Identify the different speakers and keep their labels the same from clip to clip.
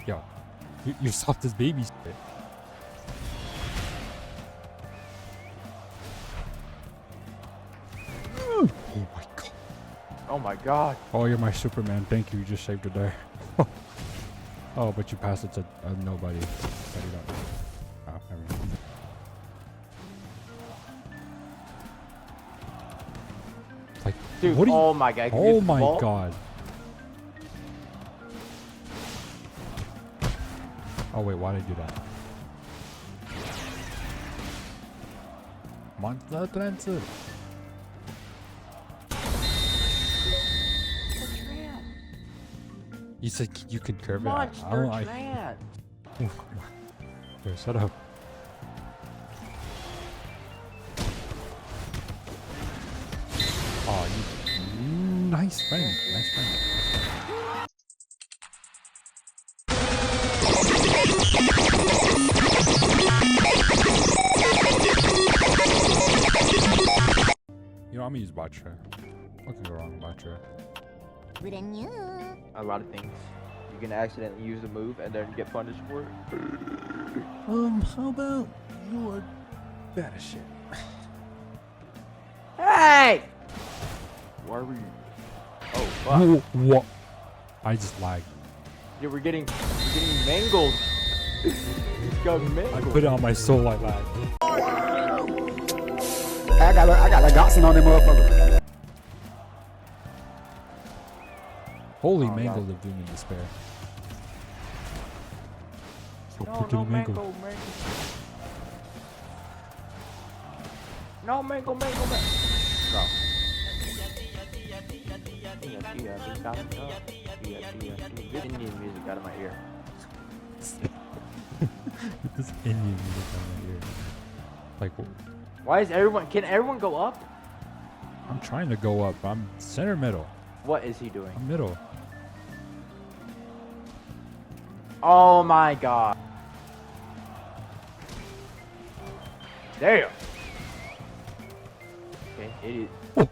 Speaker 1: Yo, you're soft as baby shit. Oh my god.
Speaker 2: Oh my god.
Speaker 1: Oh, you're my Superman. Thank you. You just saved the day. Oh, but you passed it to nobody. But you don't. Oh, never mind. Like,
Speaker 2: Dude,
Speaker 1: what are you?
Speaker 2: oh my god.
Speaker 1: Oh my god. Oh wait, why did I do that? Nonchalant. You said you can curve it. I don't like. Yo, shut up. Oh, you nice friend. Nice friend. You know, I'm gonna use Batra. What can go wrong with Batra?
Speaker 2: A lot of things. You can accidentally use the move and then get punished for it.
Speaker 1: How about you are bad as shit?
Speaker 2: Hey! Why are we? Oh fuck!
Speaker 1: What? I just lagged.
Speaker 2: Yeah, we're getting mangled. He's got mangled.
Speaker 1: I put it on my soul. I lagged.
Speaker 3: I got the guts on them motherfucker.
Speaker 1: Holy
Speaker 2: Oh,
Speaker 1: mangled
Speaker 2: God.
Speaker 1: of doom and despair. So
Speaker 2: No,
Speaker 1: freaking
Speaker 2: no
Speaker 1: mangled.
Speaker 2: mangle, mangle. No mangle, mangle, mangle. No. This Indian music out of my ear.
Speaker 1: With this Indian music on my ear. Like,
Speaker 2: Why is everyone? Can everyone go up?
Speaker 1: I'm trying to go up. I'm center middle.
Speaker 2: What is he doing?
Speaker 1: I'm middle.
Speaker 2: Oh my god. Damn. Okay, idiot.
Speaker 1: I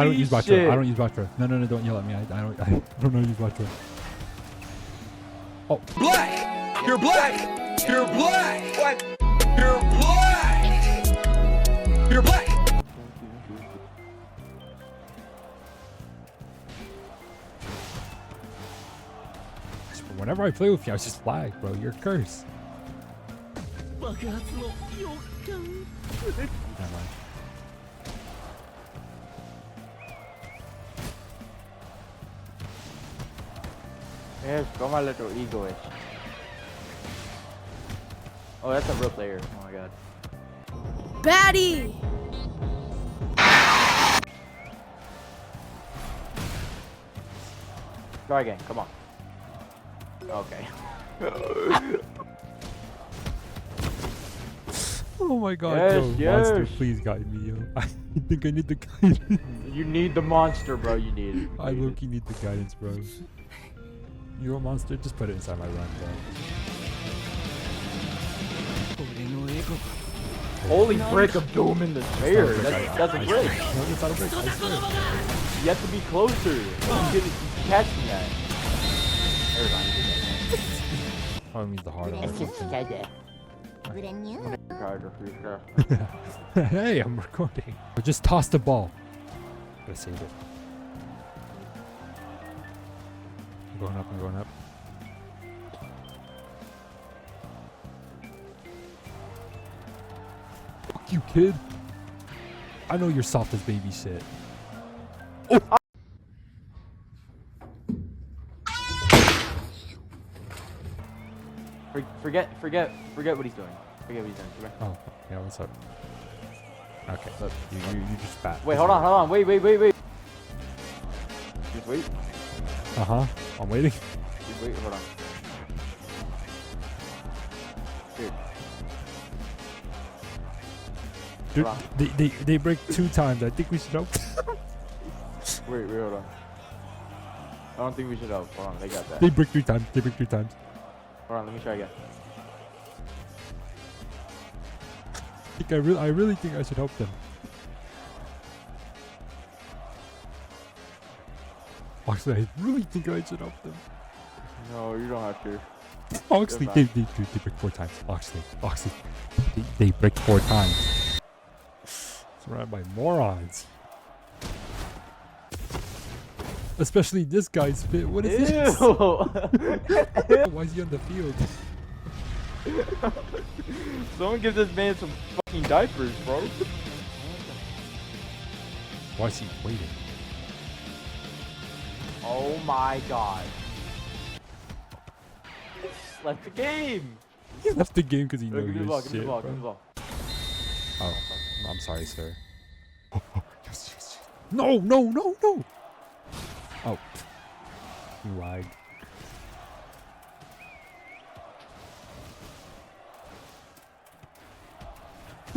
Speaker 1: don't use
Speaker 2: Holy
Speaker 1: Batra.
Speaker 2: shit.
Speaker 1: I don't use Batra. No, don't yell at me. I don't know use Batra. Oh.
Speaker 3: Black! You're black! You're black! What? You're black! You're black!
Speaker 1: Whenever I play with you, I just lag, bro. You're cursed. Never mind.
Speaker 2: Yes, come a little egoist. Oh, that's a real player. Oh my god.
Speaker 4: Baddie!
Speaker 2: Try again, come on. Okay.
Speaker 1: Oh my god,
Speaker 2: Yes,
Speaker 1: yo, monster,
Speaker 2: yes.
Speaker 1: please guide me, yo. I think I need the guidance.
Speaker 2: You need the monster, bro. You need it.
Speaker 1: I low-key need the guidance, bro. You're a monster, just put it inside my run, bro.
Speaker 2: Holy brick of doom in the spear. That's a brick.
Speaker 1: No, it's not a brick, I swear.
Speaker 2: You have to be closer. You catch me that.
Speaker 1: Probably means the hard
Speaker 2: Everybody.
Speaker 1: Hey, I'm recording. But just toss the ball. Gotta save it. I'm going up, I'm going up. Fuck you, kid. I know you're soft as baby shit. Oh!
Speaker 2: Forget what he's doing. Forget what he's doing. Come here.
Speaker 1: Oh, yeah, what's up? Okay, look, you just spat.
Speaker 2: Wait, hold on. Wait. Just wait.
Speaker 1: Uh-huh, I'm waiting.
Speaker 2: Just wait, hold on. Dude.
Speaker 1: Dude, they break 2 times. I think we should help.
Speaker 2: Wait, hold on. I don't think we should help. Hold on, they got that.
Speaker 1: They break 3 times. They break 3 times.
Speaker 2: Hold on, let me try again.
Speaker 1: I really think I should help them. Actually, I really think I should help them.
Speaker 2: No, you don't have to.
Speaker 1: Oxley, they break 4 times. Oxley. They break 4 times. Surrounded by morons. Especially this guy's fit. What is this? Why is he on the field?
Speaker 2: Someone give this man some fucking diapers, bro.
Speaker 1: Why is he waiting?
Speaker 2: Oh my god. Left the game.
Speaker 1: He left the game because he
Speaker 2: Give
Speaker 1: knows
Speaker 2: me the
Speaker 1: his
Speaker 2: ball, give me
Speaker 1: shit,
Speaker 2: the ball, give
Speaker 1: bro.
Speaker 2: me the ball.
Speaker 1: Oh, I'm sorry, sir. Yes. No. Oh. You lied.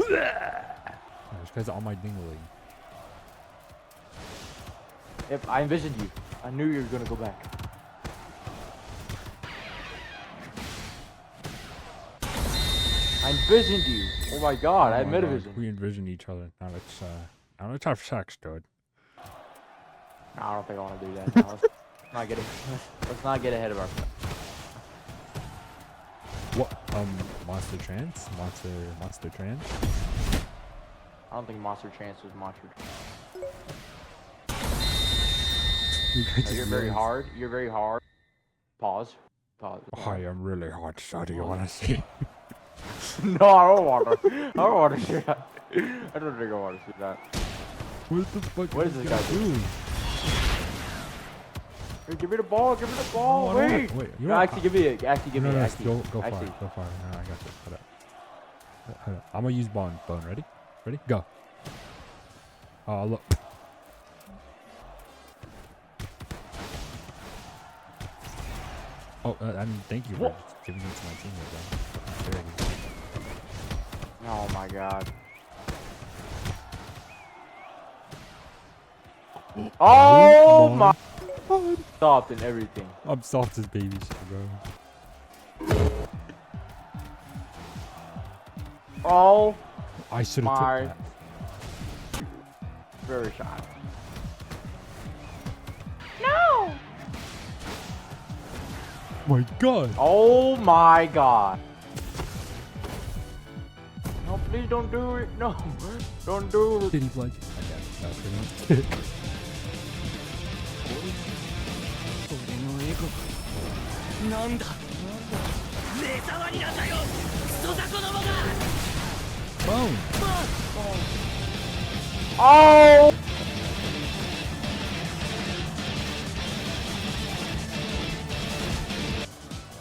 Speaker 1: Oh, this guy's on my dingling.
Speaker 2: Yep, I envisioned you. I knew you were gonna go back. I envisioned you. Oh my god, I had
Speaker 1: my God,
Speaker 2: metavision.
Speaker 1: we envision each other. Now let's have sex, dude.
Speaker 2: No, I don't think I want to do that. No, let's not get ahead of ourselves.
Speaker 1: What? Monster Trance? Monster Trance?
Speaker 2: I don't think Monster Chance was Monster Trance.
Speaker 1: You guys
Speaker 2: No,
Speaker 1: just
Speaker 2: you're very
Speaker 1: realized-
Speaker 2: hard. You're very hard. Pause.
Speaker 1: Oh, I am really hot, so do you want to see?
Speaker 2: No, I don't want to. I don't want to see that. I don't think I want to see that.
Speaker 1: What the fuck
Speaker 2: What
Speaker 1: is
Speaker 2: is
Speaker 1: this
Speaker 2: this
Speaker 1: guy
Speaker 2: guy
Speaker 1: doing?
Speaker 2: Hey, give me the ball. Give me the ball.
Speaker 1: No, I don't
Speaker 2: Wait.
Speaker 1: want- wait, you
Speaker 2: No,
Speaker 1: know
Speaker 2: actually,
Speaker 1: what?
Speaker 2: give me it. Actually, give
Speaker 1: No,
Speaker 2: me it.
Speaker 1: no,
Speaker 2: Actually,
Speaker 1: go far,
Speaker 2: actually.
Speaker 1: go far. No, I got this. Hold up. I'm gonna use bone. Ready? Ready? Go. Oh, look. Oh, I mean, thank you for
Speaker 2: What?
Speaker 1: giving it to my teammate, bro. There it is.
Speaker 2: Oh my god. Oh my.
Speaker 1: God.
Speaker 2: Stopped and everything.
Speaker 1: I'm soft as baby shit, bro.
Speaker 2: Oh
Speaker 1: I should have
Speaker 2: my.
Speaker 1: took that.
Speaker 2: Very shy.
Speaker 1: My God.
Speaker 2: Oh my god. No, please don't do it. No. Don't do it.
Speaker 1: Did he blood? Okay, that's pretty much it. Bone.
Speaker 2: Oh!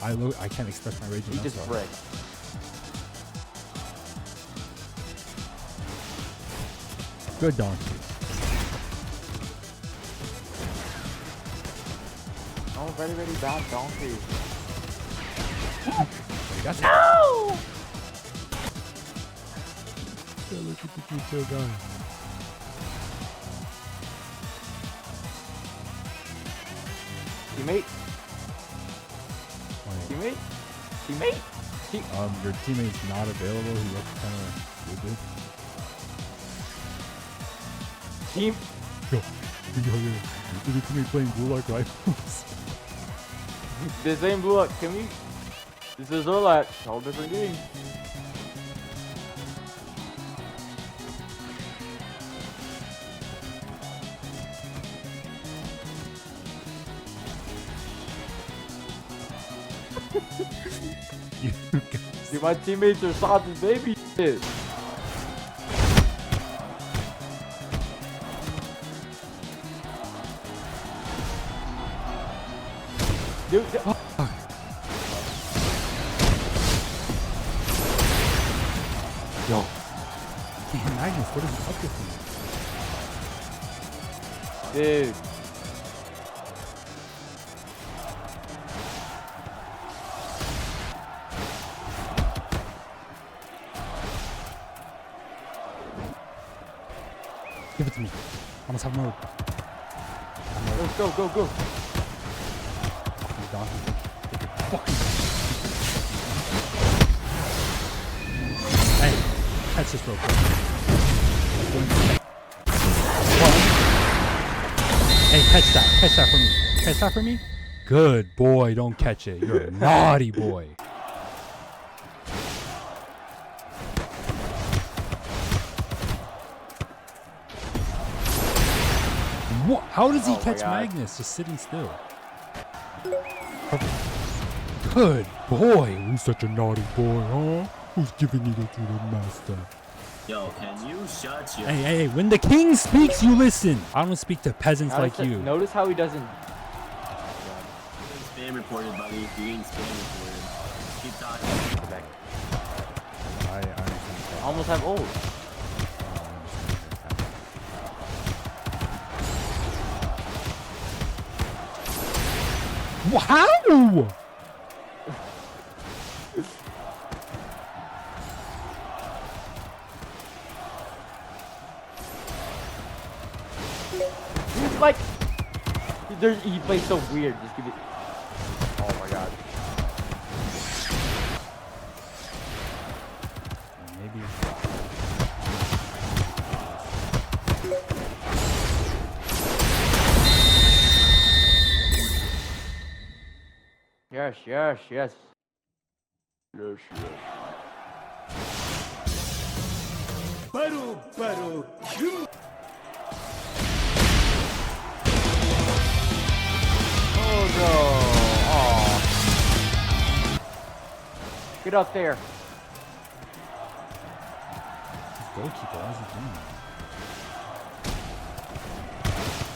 Speaker 1: I can't express my rage
Speaker 2: He
Speaker 1: enough.
Speaker 2: just
Speaker 1: so-
Speaker 2: bricked.
Speaker 1: Good donkey.
Speaker 2: Oh, very, very bad donkey.
Speaker 1: That's no! Look at the Kito guy.
Speaker 2: Teammate?
Speaker 1: Wait,
Speaker 2: Teammate? Teammate?
Speaker 1: your teammate's not available. He looks kind of stupid.
Speaker 2: Team?
Speaker 1: Yo, is your teammate playing Bullock rifles?
Speaker 2: This ain't Blue Lock. Can we? This is Azure Latch. Whole different game.
Speaker 1: You guys.
Speaker 2: Dude, my teammates are soft as baby shit. Dude,
Speaker 1: Yo. Damn, Magnus, what is up with you?
Speaker 2: dude.
Speaker 1: Give it to me. I must have mode.
Speaker 2: Let's go, go, go.
Speaker 1: Fucking donkey. Fucking. Hey, catch this real quick. Hey, catch that. Catch that for me. Catch that for me. Good boy, don't catch it. You're a naughty boy. What? How does he
Speaker 2: Oh my
Speaker 1: catch
Speaker 2: God.
Speaker 1: Magnus just sitting still? Good boy. Who's such a naughty boy, huh? Who's giving it to the master?
Speaker 5: Yo, can you shut your...
Speaker 1: Hey, when the king speaks, you listen. I don't speak to peasants like you.
Speaker 2: Notice how he doesn't.
Speaker 5: Spam reported, buddy. You ain't spam reported. Keep talking.
Speaker 1: I understand.
Speaker 2: I almost have ult.
Speaker 1: Wow!
Speaker 2: He's like, he plays so weird. Just give it. Oh my god.
Speaker 1: Maybe.
Speaker 2: Yes, yes, yes. Yes, yes. Oh no! Aw. Get up there.
Speaker 1: Goalkeeper, how's he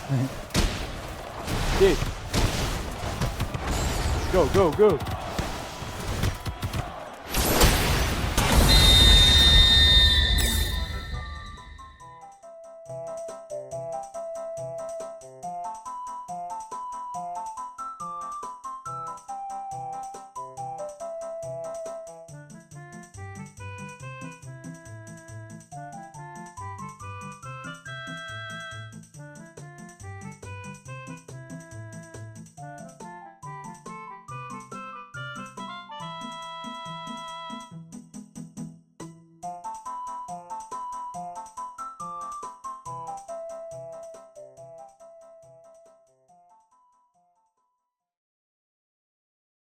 Speaker 1: doing?
Speaker 2: Dig. Go, go, go.